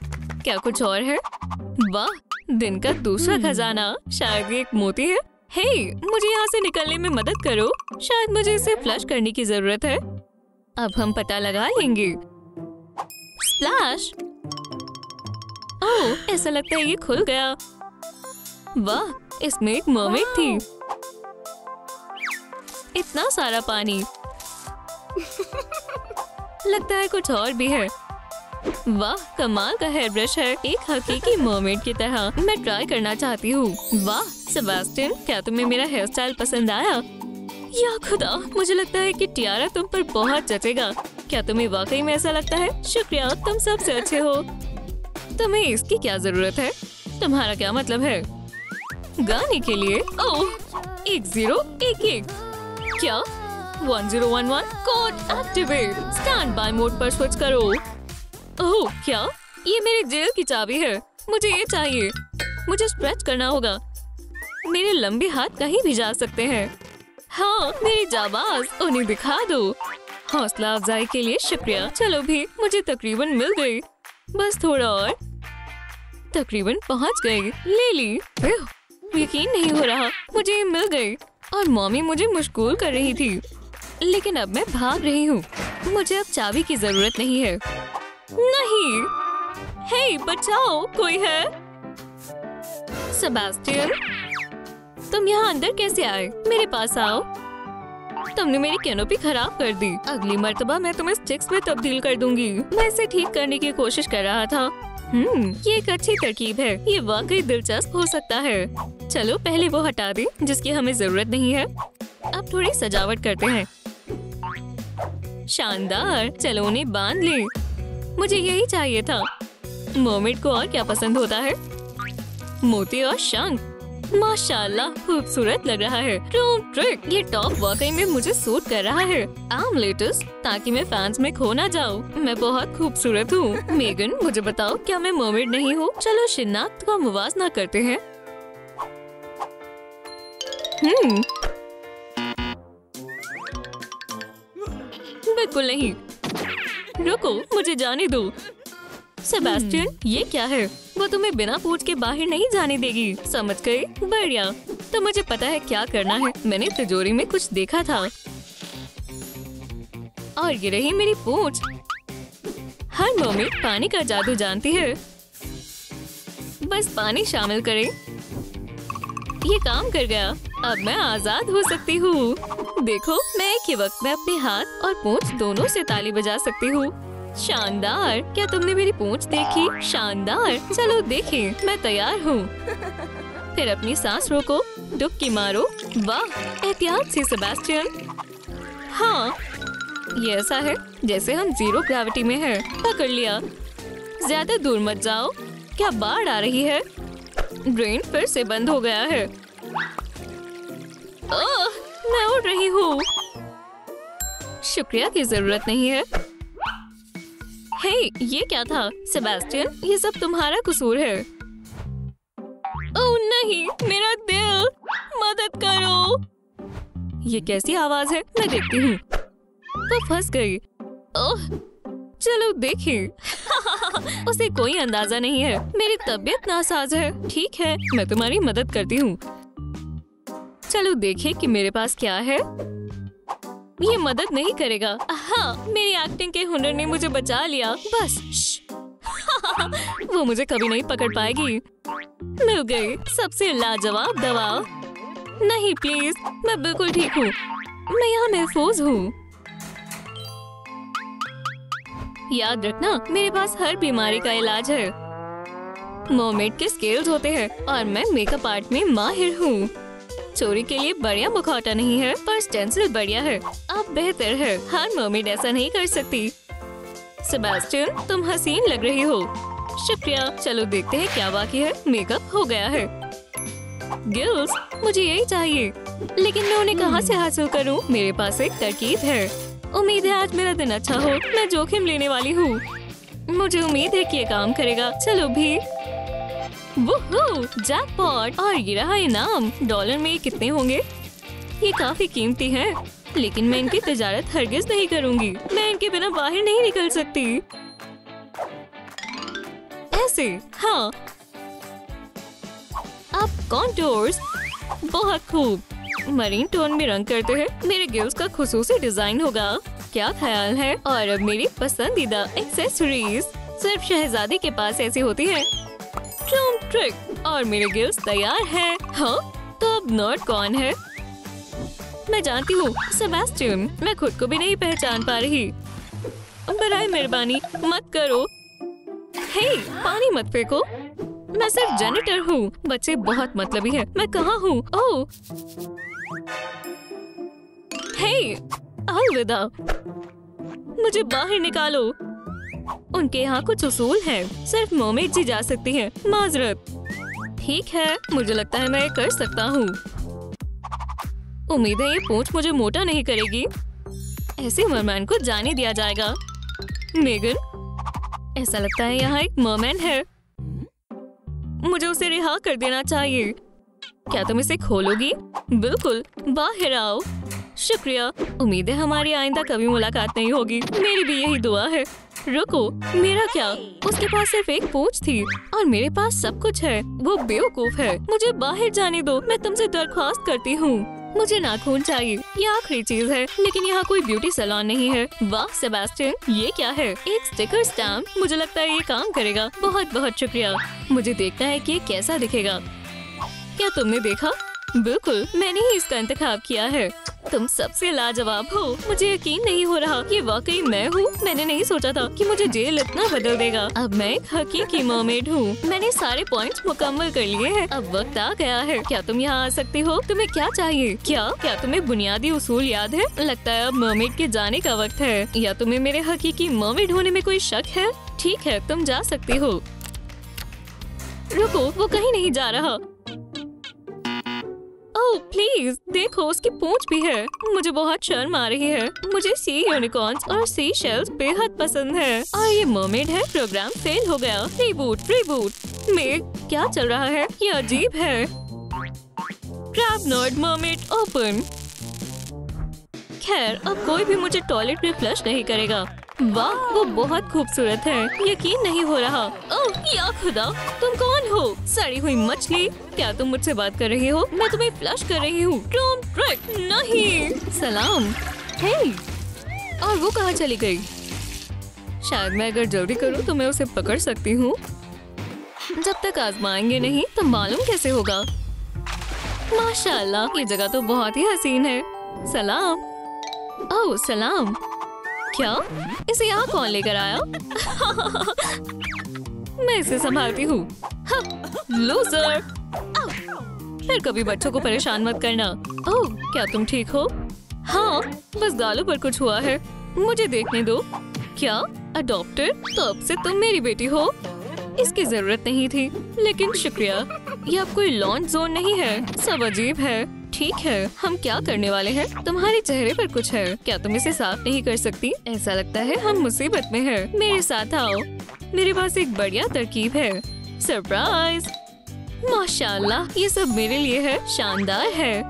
S2: क्या कुछ और है? वाह, दिन का दूसरा खजाना। शायद ये एक मोती है। हे, मुझे यहाँ से निकलने में मदद करो। शायद मुझे इसे फ्लश करने की जरूरत है। अब हम पता लगा लेंगे। स्प्लैश। ओह, ऐसा लगता है ये खुल गया। वाह, इसमें एक मर्मेड थी। इतना सारा पानी। लगता है कुछ और भी है। वाह, कमाल का हेयर ब्रश है। एक हकीकी मर्मेड की तरह। मैं ट्राई करना चाहती हूँ। वाह सेबेस्टियन, क्या तुम्हें मेरा हेयर स्टाइल पसंद आया? या खुदा, मुझे लगता है कि टियारा तुम पर बहुत जचेगा। क्या तुम्हें वाकई में ऐसा लगता है? शुक्रिया, तुम सबसे अच्छे हो। तुम्हें इसकी क्या जरूरत है? तुम्हारा क्या मतलब है? गाने के लिए। ओह 1011 क्या 1011 code activate. Stand by mode पर स्विच करो। ओह क्या ये मेरी जेल की चाबी है। मुझे ये चाहिए। मुझे स्ट्रेच करना होगा। मेरे लंबे हाथ कहीं भी जा सकते हैं। हाँ मेरी जाबाज, उन्हें दिखा दो। हौसला अफजाई के लिए शुक्रिया। चलो भी, मुझे तकरीबन मिल गई। बस थोड़ा और। तकरीबन पहुंच गई। ले ली। यकीन नहीं हो रहा, मुझे ये मिल गई। और मम्मी मुझे मशगूल कर रही थी, लेकिन अब मैं भाग रही हूँ। मुझे अब चाबी की जरूरत नहीं है। नहीं, हे बचाओ, कोई है? सेबेस्टियन, तुम यहाँ अंदर कैसे आए? मेरे पास आओ। तुमने मेरी कैनोपी खराब कर दी। अगली मर्तबा मैं तुम्हें स्टिक्स में तब्दील कर दूंगी। मैं इसे ठीक करने की कोशिश कर रहा था। ये एक अच्छी तरकीब है। ये वाकई दिलचस्प हो सकता है। चलो पहले वो हटा दे जिसकी हमें जरूरत नहीं है। अब थोड़ी सजावट करते हैं। शानदार, चलो उन्हें बांध ले। मुझे यही चाहिए था। मर्मेड को और क्या पसंद होता है? मोती और शंख। माशाल्लाह, खूबसूरत लग रहा है। रूम ट्रिक, ये टॉप वाकई में मुझे सूट कर रहा है। आर्म लेटस, ताकि मैं फैंस में खो ना जाऊँ। मैं बहुत खूबसूरत हूँ। मेगन, मुझे बताओ, क्या मैं मर्मेड नहीं हूँ? चलो शिनाख्त का मुवाजना करते हैं। बिल्कुल नहीं। रुको, मुझे जाने दो। सेबेस्टियन, ये क्या है? वो तुम्हें बिना पूछ के बाहर नहीं जाने देगी। समझ गई? बढ़िया। तो मुझे पता है क्या करना है। मैंने तिजोरी में कुछ देखा था और ये रही मेरी पूंछ। हर मम्मी पानी का जादू जानती है। बस पानी शामिल करें। ये काम कर गया। अब मैं आजाद हो सकती हूँ। देखो, मैं एक ही वक्त में अपने हाथ और पूंछ दोनों से ताली बजा सकती हूँ। शानदार, क्या तुमने मेरी पूंछ देखी? शानदार, चलो देखें, मैं तैयार हूँ। फिर अपनी सांस रोको, डुबकी मारो। वाह, एहतियात से सेबेस्टियन। हाँ, ये ऐसा है जैसे हम जीरो ग्रेविटी में हैं। पकड़ लिया। ज्यादा दूर मत जाओ। क्या बाढ़ आ रही है? ड्रेन फिर से बंद हो गया है। ओह, मैं उड़ रही हूँ। शुक्रिया की जरूरत नहीं है। हे, ये क्या था? सेबेस्टियन, ये सब तुम्हारा कसूर है। ओह नहीं, मेरा दिल, मदद करो। ये कैसी आवाज है? मैं देखती हूँ। वो फंस गई। ओह, चलो देखें। उसे कोई अंदाजा नहीं है। मेरी तबीयत नासाज है। ठीक है, मैं तुम्हारी मदद करती हूँ। चलो देखें कि मेरे पास क्या है। ये मदद नहीं करेगा। हाँ, मेरी एक्टिंग के हुनर ने मुझे बचा लिया। बस वो मुझे कभी नहीं पकड़ पाएगी। मिल गई सबसे लाजवाब दवा। नहीं प्लीज, मैं बिल्कुल ठीक हूँ। मैं यहाँ महफूज हूँ। याद रखना, मेरे पास हर बीमारी का इलाज है। मर्मेड के स्किल्स होते हैं और मैं मेकअप आर्ट में माहिर हूँ। चोरी के लिए बढ़िया मुखौटा नहीं है, पर स्टेंसिल बढ़िया है। अब बेहतर है। हर मर्मेड ऐसा नहीं कर सकती। सेबेस्टियन, तुम हसीन लग रही हो। शुक्रिया। चलो देखते हैं क्या बाकी है। मेकअप हो गया है। गिल्स, मुझे यही चाहिए, लेकिन मैं उन्हें कहाँ से हासिल करूँ? मेरे पास एक तरकीब है। उम्मीद है आज मेरा दिन अच्छा हो। मैं जोखिम लेने वाली हूँ। मुझे उम्मीद है कि ये काम करेगा। चलो भी। Woohoo, jackpot. और ये रहा इनाम। डॉलर में ये कितने होंगे? ये काफी कीमती हैं, लेकिन मैं इनकी तिजारत हरगिज नहीं करूंगी। मैं इनके बिना बाहर नहीं निकल सकती। ऐसे, हाँ। अब कॉन्टूर्स, बहुत खूब। मरीन टोन में रंग करते हैं। मेरे गिल्स का खुसूसी डिजाइन होगा। क्या ख्याल है? और अब मेरी पसंदीदा एक्सेसरीज सिर्फ शहजादी के पास ऐसी होती है। ट्रूम ट्रिक, और मेरे गिल्स तैयार हैं। हाँ, तो अब नर्ड कौन है? मैं जानती हूँ, सेबेस्टियन। मैं खुद को भी नहीं पहचान पा रही। बराए मेहरबानी मत करो। हे, पानी मत फेंको। मैं सिर्फ जेनिटर हूँ। बच्चे बहुत मतलबी हैं। मैं कहाँ हूँ? ओह, हे, अलविदा। मुझे बाहर निकालो। उनके यहाँ कुछ उसूल हैं। सिर्फ मर्मेड जी जा सकती हैं। माजरत। ठीक है, मुझे लगता है मैं ये कर सकता हूँ। उम्मीद है ये पूंछ मुझे मोटा नहीं करेगी। ऐसे मरमैन को जाने दिया जाएगा। मेगन, ऐसा लगता है यहाँ एक मरमैन है। मुझे उसे रिहा कर देना चाहिए। क्या तुम इसे खोलोगी? बिल्कुल, बाहर आओ। शुक्रिया। उम्मीद है हमारी आइंदा कभी मुलाकात नहीं होगी। मेरी भी यही दुआ है। रुको, मेरा क्या? उसके पास सिर्फ एक पूंछ थी और मेरे पास सब कुछ है। वो बेवकूफ है। मुझे बाहर जाने दो। मैं तुमसे दरख्वास्त करती हूँ। मुझे नाखून चाहिए। ये आखिरी चीज है, लेकिन यहाँ कोई ब्यूटी सैलून नहीं है। वाह सेबेस्टियन, ये क्या है? एक स्टिकर स्टैम्प। मुझे लगता है ये काम करेगा। बहुत बहुत शुक्रिया। मुझे देखना है कि ये कैसा दिखेगा। क्या तुमने देखा? बिल्कुल, मैंने ही इसका इंतखाब किया है। तुम सबसे लाजवाब हो। मुझे यकीन नहीं हो रहा कि वाकई मैं हूँ। मैंने नहीं सोचा था कि मुझे जेल इतना बदल देगा। अब मैं एक हकीकी मरमेड हूँ। मैंने सारे पॉइंट्स मुकम्मल कर लिए हैं। अब वक्त आ गया है। क्या तुम यहाँ आ सकती हो? तुम्हें क्या चाहिए? क्या तुम्हें बुनियादी उसूल याद है? लगता है अब मरमेड के जाने का वक्त है। या तुम्हें मेरे हकीकी मरमेड होने में कोई शक है? ठीक है, तुम जा सकती हो। रुको, वो कहीं नहीं जा रहा। ओह प्लीज, देखो उसकी पूंछ भी है। मुझे बहुत शर्म आ रही है। मुझे सी यूनिकॉर्न्स और सी शेल्स बेहद पसंद है। और ये मरमेड है। प्रोग्राम फेल हो गया। रिबूट में क्या चल रहा है? ये अजीब है। Crab nerd mermaid open. खैर, अब कोई भी मुझे टॉयलेट में फ्लश नहीं करेगा। वाह, वो बहुत खूबसूरत है। यकीन नहीं हो रहा। ओह या खुदा, तुम कौन हो? सड़ी हुई मछली। क्या तुम मुझसे बात कर रही हो? मैं तुम्हें फ्लश कर रही हूँ। नहीं। सलाम। हे, और वो कहाँ चली गई? शायद मैं अगर जल्दी करूँ तो मैं उसे पकड़ सकती हूँ। जब तक आजमाएंगे नहीं तो मालूम कैसे होगा। माशाल्लाह, ये जगह तो बहुत ही हसीन है। सलाम। ओह सलाम। क्या? इसे यहाँ कौन लेकर आया? मैं इसे संभालती हूँ। लूजर। फिर कभी बच्चों को परेशान मत करना। ओह, क्या तुम ठीक हो? हाँ, बस गालों पर कुछ हुआ है। मुझे देखने दो। क्या अडॉप्टर? तो अब से तुम मेरी बेटी हो। इसकी जरूरत नहीं थी, लेकिन शुक्रिया। ये अब कोई लॉन्च जोन नहीं है। सब अजीब है। ठीक है, हम क्या करने वाले हैं? तुम्हारे चेहरे पर कुछ है। क्या तुम इसे साफ नहीं कर सकती? ऐसा लगता है हम मुसीबत में हैं। मेरे साथ आओ। मेरे पास एक बढ़िया तरकीब है। सरप्राइज। माशाल्लाह, ये सब मेरे लिए है। शानदार है।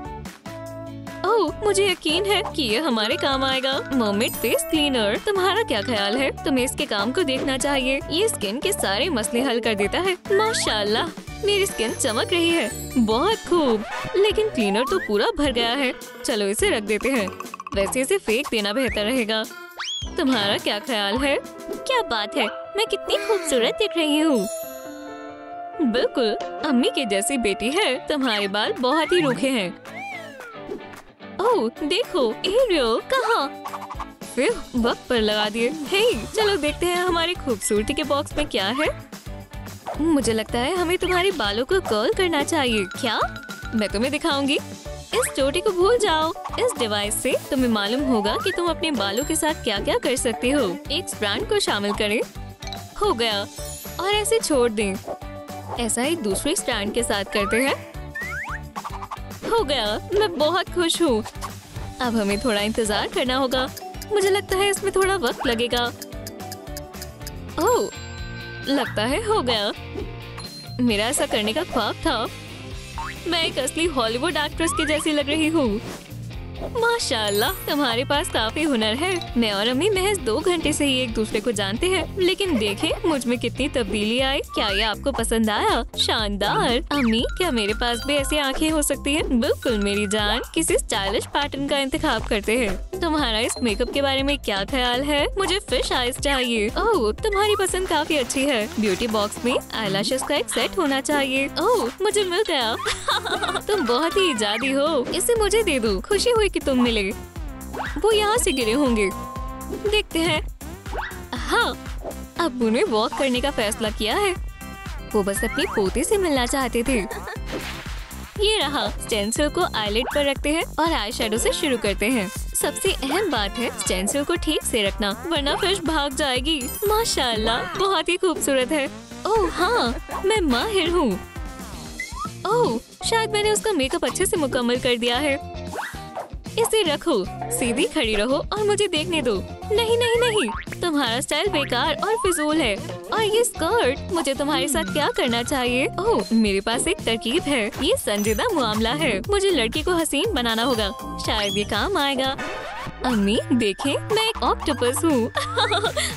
S2: ओह, मुझे यकीन है कि ये हमारे काम आएगा। Mermaid face cleaner. तुम्हारा क्या ख्याल है? तुम्हें इसके काम को देखना चाहिए। ये स्किन के सारे मसले हल कर देता है। माशाल्लाह, मेरी स्किन चमक रही है। बहुत खूब, लेकिन क्लीनर तो पूरा भर गया है। चलो इसे रख देते हैं। वैसे इसे फेंक देना बेहतर रहेगा। तुम्हारा क्या ख्याल है? क्या बात है, मैं कितनी खूबसूरत दिख रही हूँ। बिल्कुल, अम्मी की जैसी बेटी है। तुम्हारे बाल बहुत ही रूखे हैं। ओह देखो, एरियो कहाँ? फिर वक्त पर लगा दिए। हे, चलो देखते हैं हमारी खूबसूरती के बॉक्स में क्या है। मुझे लगता है हमें तुम्हारे बालों को कर्ल करना चाहिए। क्या? मैं तुम्हें दिखाऊंगी। इस चोटी को भूल जाओ। इस डिवाइस से तुम्हें मालूम होगा कि तुम अपने बालों के साथ क्या क्या कर सकते हो। एक स्ट्रैंड को शामिल करें। हो गया। और ऐसे छोड़ दें। ऐसा ही दूसरे स्ट्रैंड के साथ करते हैं। हो गया। मैं बहुत खुश हूँ। अब हमें थोड़ा इंतजार करना होगा। मुझे लगता है इसमें थोड़ा वक्त लगेगा। ओह, लगता है हो गया। मेरा ऐसा करने का ख्वाब था। मैं एक असली हॉलीवुड एक्ट्रेस की जैसी लग रही हूँ। माशाल्लाह, तुम्हारे पास काफी हुनर है। मैं और अम्मी महज 2 घंटे से ही एक दूसरे को जानते हैं, लेकिन देखें मुझ में कितनी तब्दीली आई। क्या ये आपको पसंद आया? शानदार। अम्मी, क्या मेरे पास भी ऐसी आंखें हो सकती हैं? बिल्कुल मेरी जान। किसी स्टाइलिश पैटर्न का इंतखाब करते हैं। तुम्हारा इस मेकअप के बारे में क्या ख्याल है? मुझे फिश आइज चाहिए। ओह, तुम्हारी पसंद काफी अच्छी है। ब्यूटी बॉक्स में आईलैशेस का एक सेट होना चाहिए। ओह, मुझे मिल गया। तुम बहुत ही इजादी हो। इसे मुझे दे दो। खुशी हुई कि तुम मिले। वो यहाँ से गिरे होंगे। देखते हैं। हाँ, अब्बू ने वॉक करने का फैसला किया है। वो बस अपनी पोते से मिलना चाहते थे। ये रहा। स्टेंसिल को आईलिड पर रखते हैं और आई शेडो से शुरू करते हैं। सबसे अहम बात है स्टेंसिल को ठीक से रखना, वरना फिश भाग जाएगी। माशाल्लाह, बहुत ही खूबसूरत है। ओह हाँ, मैं माहिर हूँ। ओह, शायद मैंने उसका मेकअप अच्छे से मुकम्मल कर दिया है। इसे रखो, सीधी खड़ी रहो और मुझे देखने दो। नहीं नहीं नहीं, तुम्हारा स्टाइल बेकार और फिजूल है। और ये स्कर्ट, मुझे तुम्हारे साथ क्या करना चाहिए? ओह, मेरे पास एक तरकीब है। ये संजीदा मामला है, मुझे लड़की को हसीन बनाना होगा। शायद ये काम आएगा। अम्मी देखें, मैं एक ऑक्टोपस हूँ।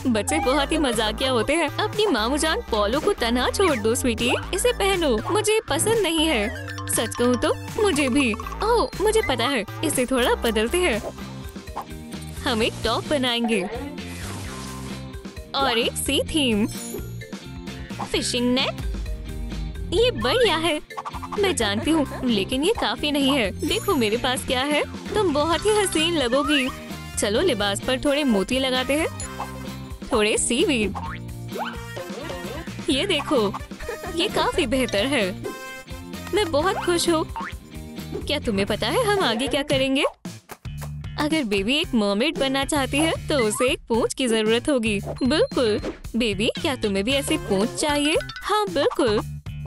S2: बच्चे बहुत ही मजाकिया होते हैं। अपनी मामू जान पोलो को तन्हा छोड़ दो स्वीटी, इसे पहनो, मुझे पसंद नहीं है। सच कहूँ तो मुझे भी। ओह, मुझे पता है, इसे थोड़ा बदलते हैं। हम एक टॉप बनाएंगे और एक सी थीम। फिशिंग नेट, ये बढ़िया है। मैं जानती हूँ, लेकिन ये काफी नहीं है। देखो मेरे पास क्या है, तुम बहुत ही हसीन लगोगी। चलो लिबास पर थोड़े मोती लगाते हैं, थोड़े सीवीड। ये देखो, ये काफी बेहतर है। मैं बहुत खुश हूँ। क्या तुम्हें पता है हम आगे क्या करेंगे? अगर बेबी एक मर्मेड बनना चाहती है तो उसे एक पूंछ की जरूरत होगी। बिल्कुल। बेबी, क्या तुम्हें भी ऐसी पूंछ चाहिए? हाँ बिल्कुल,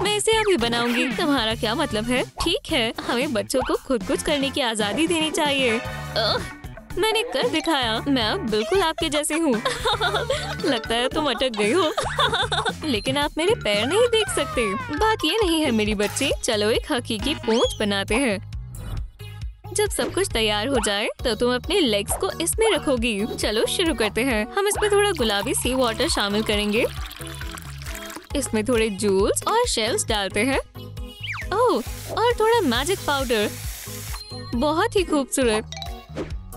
S2: मैं इसे अभी बनाऊंगी। तुम्हारा क्या मतलब है? ठीक है, हमें बच्चों को खुद कुछ करने की आजादी देनी चाहिए। मैंने कर दिखाया, मैं अब बिल्कुल आपके जैसी हूँ। लगता है तुम अटक गई हो। लेकिन आप मेरे पैर नहीं देख सकते। बात ये नहीं है मेरी बच्ची, चलो एक हकीकी पूंछ बनाते हैं। जब सब कुछ तैयार हो जाए तो तुम अपने लेग्स को इसमें रखोगी। चलो शुरू करते हैं। हम इसमें थोड़ा गुलाबी सी वाटर शामिल करेंगे। इसमें थोड़े जूल्स और शेल्स डालते हैं। ओह, और थोड़ा मैजिक पाउडर। बहुत ही खूबसूरत।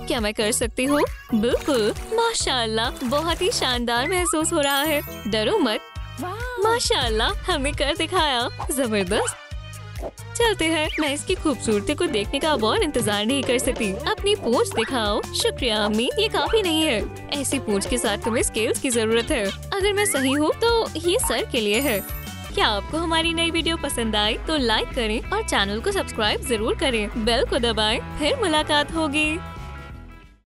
S2: क्या मैं कर सकती हूँ? बिल्कुल, माशाल्लाह, बहुत ही शानदार महसूस हो रहा है। डरो मत। माशाल्लाह, हमने कर दिखाया। जबरदस्त। चलते हैं। मैं इसकी खूबसूरती को देखने का अब और इंतजार नहीं कर सकती। अपनी पूंछ दिखाओ। शुक्रिया अम्मी, ये काफी नहीं है। ऐसी पूंछ के साथ तुम्हें स्केल्स की जरूरत है। अगर मैं सही हूँ तो ये सर के लिए है। क्या आपको हमारी नई वीडियो पसंद आई तो लाइक करें और चैनल को सब्सक्राइब जरूर करें। बेल को दबाएं, फिर मुलाकात होगी।